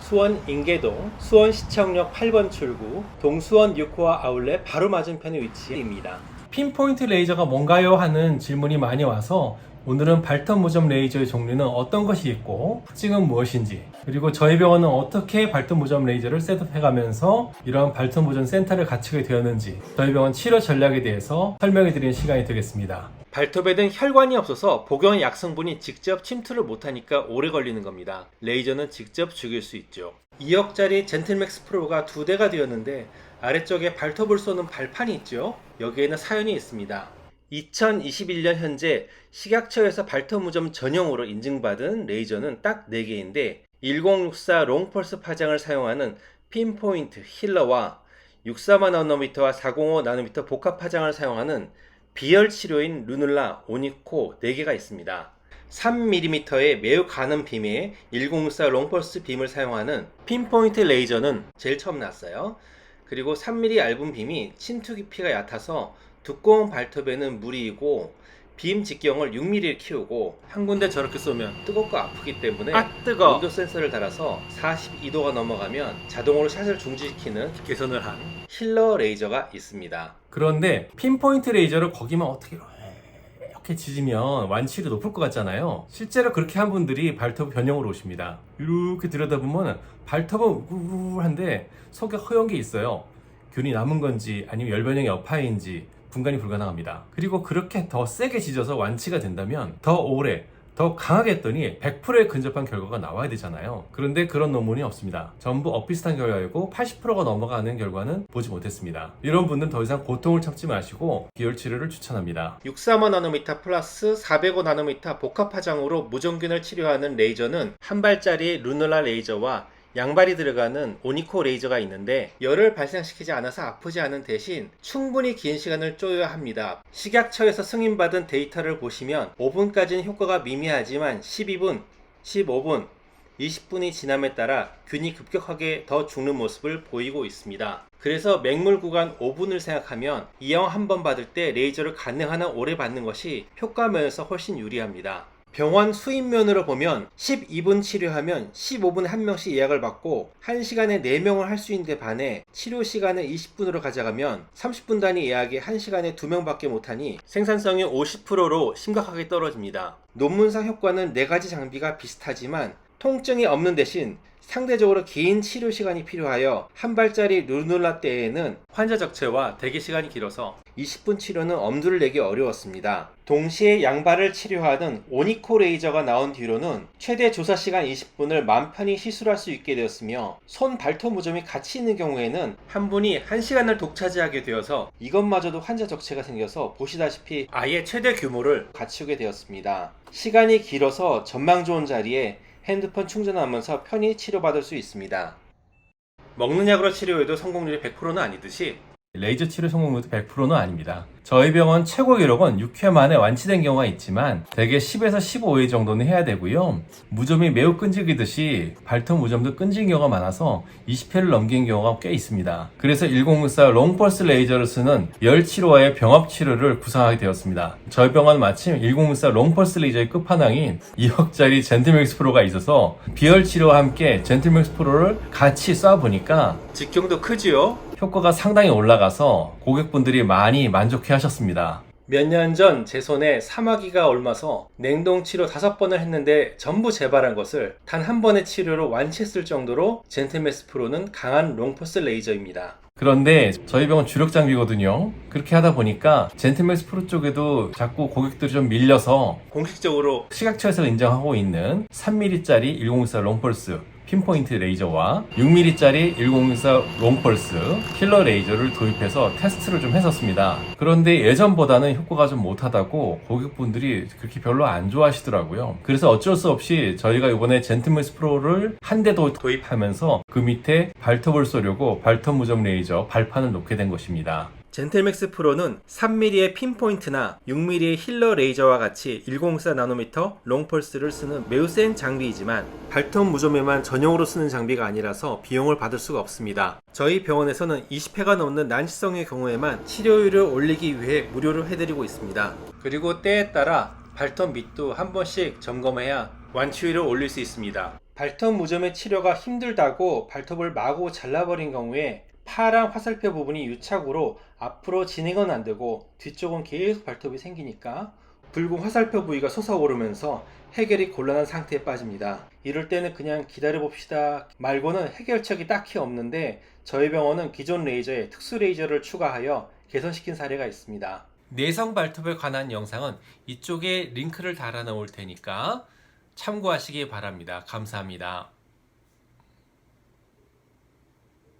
수원 인계동 수원시청역 8번 출구 동수원 6호와 아울렛 바로 맞은편에 위치입니다. 핀포인트 레이저가 뭔가요? 하는 질문이 많이 와서 오늘은 발톱 무좀 레이저의 종류는 어떤 것이 있고 특징은 무엇인지, 그리고 저희 병원은 어떻게 발톱 무좀 레이저를 셋업해가면서 이러한 발톱 무좀 센터를 갖추게 되었는지 저희 병원 치료 전략에 대해서 설명해 드리는 시간이 되겠습니다. 발톱에는 혈관이 없어서 복용 약성분이 직접 침투를 못하니까 오래 걸리는 겁니다. 레이저는 직접 죽일 수 있죠. 2억짜리 젠틀맥스 프로가 2대가 되었는데 아래쪽에 발톱을 쏘는 발판이 있죠. 여기에는 사연이 있습니다. 2021년 현재 식약처에서 발톱 무좀 전용으로 인증받은 레이저는 딱 4개인데 1064 롱펄스 파장을 사용하는 핀포인트 힐러와 64나노미터와 405나노미터 복합 파장을 사용하는 비열 치료인 루눌라, 오니코 4개가 있습니다. 3mm의 매우 가는 빔에 1064 롱펄스 빔을 사용하는 핀포인트 레이저는 제일 처음 나왔어요. 그리고 3mm 얇은 빔이 침투 깊이가 얕아서 두꺼운 발톱에는 무리이고 빔 직경을 6mm를 키우고 한 군데 저렇게 쏘면 뜨겁고 아프기 때문에 온도 센서를 달아서 42도가 넘어가면 자동으로 샷을 중지시키는 개선을 한 힐러 레이저가 있습니다. 그런데 핀포인트 레이저를 거기만 어떻게 이렇게 지지면 완치율이 높을 것 같잖아요. 실제로 그렇게 한 분들이 발톱 변형으로 오십니다. 이렇게 들여다보면 발톱은 우울한데 속에 허연 게 있어요. 균이 남은 건지 아니면 열변형의 여파인지 분간이 불가능합니다. 그리고 그렇게 더 세게 지져서 완치가 된다면 더 오래, 더 강하게 했더니 100%에 근접한 결과가 나와야 되잖아요. 그런데 그런 논문이 없습니다. 전부 엇비슷한 결과이고 80%가 넘어가는 결과는 보지 못했습니다. 이런 분들은 더 이상 고통을 참지 마시고 비열 치료를 추천합니다. 635나노미터 플러스 405나노미터 복합 파장으로 무좀균을 치료하는 레이저는 한 발짜리 루눌라 레이저와 양발이 들어가는 오니코 레이저가 있는데 열을 발생시키지 않아서 아프지 않은 대신 충분히 긴 시간을 쪼여야 합니다. 식약처에서 승인받은 데이터를 보시면 5분까지는 효과가 미미하지만 12분, 15분, 20분이 지남에 따라 균이 급격하게 더 죽는 모습을 보이고 있습니다. 그래서 맹물 구간 5분을 생각하면 이형 한 번 받을 때 레이저를 가능한 한 오래 받는 것이 효과 면에서 훨씬 유리합니다. 병원 수입면으로 보면 12분 치료하면 15분에 한 명씩 예약을 받고 1시간에 4명을 할 수 있는데 반해 치료 시간을 20분으로 가져가면 30분 단위 예약이 1시간에 2명밖에 못하니 생산성이 50%로 심각하게 떨어집니다. 논문상 효과는 4가지 장비가 비슷하지만 통증이 없는 대신 상대적으로 긴 치료 시간이 필요하여 한 발짜리 루눌라 때에는 환자 적체와 대기 시간이 길어서 20분 치료는 엄두를 내기 어려웠습니다. 동시에 양발을 치료하는 오니코 레이저가 나온 뒤로는 최대 조사 시간 20분을 맘 편히 시술할 수 있게 되었으며 손 발톱 무좀이 같이 있는 경우에는 한 분이 1시간을 독차지하게 되어서 이것마저도 환자 적체가 생겨서 보시다시피 아예 최대 규모를 갖추게 되었습니다. 시간이 길어서 전망 좋은 자리에 핸드폰 충전하면서 편히 치료받을 수 있습니다. 먹는 약으로 치료해도 성공률이 100%는 아니듯이 레이저 치료 성공률도 100%는 아닙니다. 저희 병원 최고 기록은 6회 만에 완치된 경우가 있지만 대개 10에서 15회 정도는 해야 되고요. 무좀이 매우 끈질기듯이 발톱 무좀도 끈질긴 경우가 많아서 20회를 넘긴 경우가 꽤 있습니다. 그래서 1064 롱펄스 레이저를 쓰는 열 치료와의 병합 치료를 구상하게 되었습니다. 저희 병원은 마침 1064 롱펄스 레이저의 끝판왕인 2억짜리 젠틀맥스 프로가 있어서 비열 치료와 함께 젠틀맥스 프로를 같이 쏴보니까 직경도 크지요? 효과가 상당히 올라가서 고객분들이 많이 만족해 하셨습니다. 몇 년 전 제 손에 사마귀가 옮아서 냉동 치료 5번을 했는데 전부 재발한 것을 단 한 번의 치료로 완치했을 정도로 젠틀맥스 프로는 강한 롱펄스 레이저입니다. 그런데 저희 병원 주력 장비거든요. 그렇게 하다 보니까 젠틀맥스 프로 쪽에도 자꾸 고객들이 좀 밀려서 공식적으로 식약처에서 인정하고 있는 3mm짜리 1064 롱펄스 핀포인트 레이저와 6mm짜리 1064 롱펄스 킬러 레이저를 도입해서 테스트를 좀 했었습니다. 그런데 예전보다는 효과가 좀 못하다고 고객분들이 그렇게 별로 안 좋아하시더라고요. 그래서 어쩔 수 없이 저희가 이번에 젠틀맥스 프로를 한 대 더 도입하면서 그 밑에 발톱을 쏘려고 발톱 무좀 레이저 발판을 놓게 된 것입니다. 젠틀맥스 프로는 3mm의 핀포인트나 6mm의 힐러 레이저와 같이 1064나노미터 롱펄스를 쓰는 매우 센 장비이지만 발톱 무좀에만 전용으로 쓰는 장비가 아니라서 비용을 받을 수가 없습니다. 저희 병원에서는 20회가 넘는 난치성의 경우에만 치료율을 올리기 위해 무료로 해드리고 있습니다. 그리고 때에 따라 발톱 밑도 한 번씩 점검해야 완치율을 올릴 수 있습니다. 발톱 무좀의 치료가 힘들다고 발톱을 마구 잘라버린 경우에 파랑 화살표 부분이 유착으로 앞으로 진행은 안 되고 뒤쪽은 계속 발톱이 생기니까 붉은 화살표 부위가 솟아오르면서 해결이 곤란한 상태에 빠집니다. 이럴 때는 그냥 기다려 봅시다 말고는 해결책이 딱히 없는데 저희 병원은 기존 레이저에 특수 레이저를 추가하여 개선시킨 사례가 있습니다. 내성 발톱에 관한 영상은 이쪽에 링크를 달아 놓을 테니까 참고하시기 바랍니다. 감사합니다.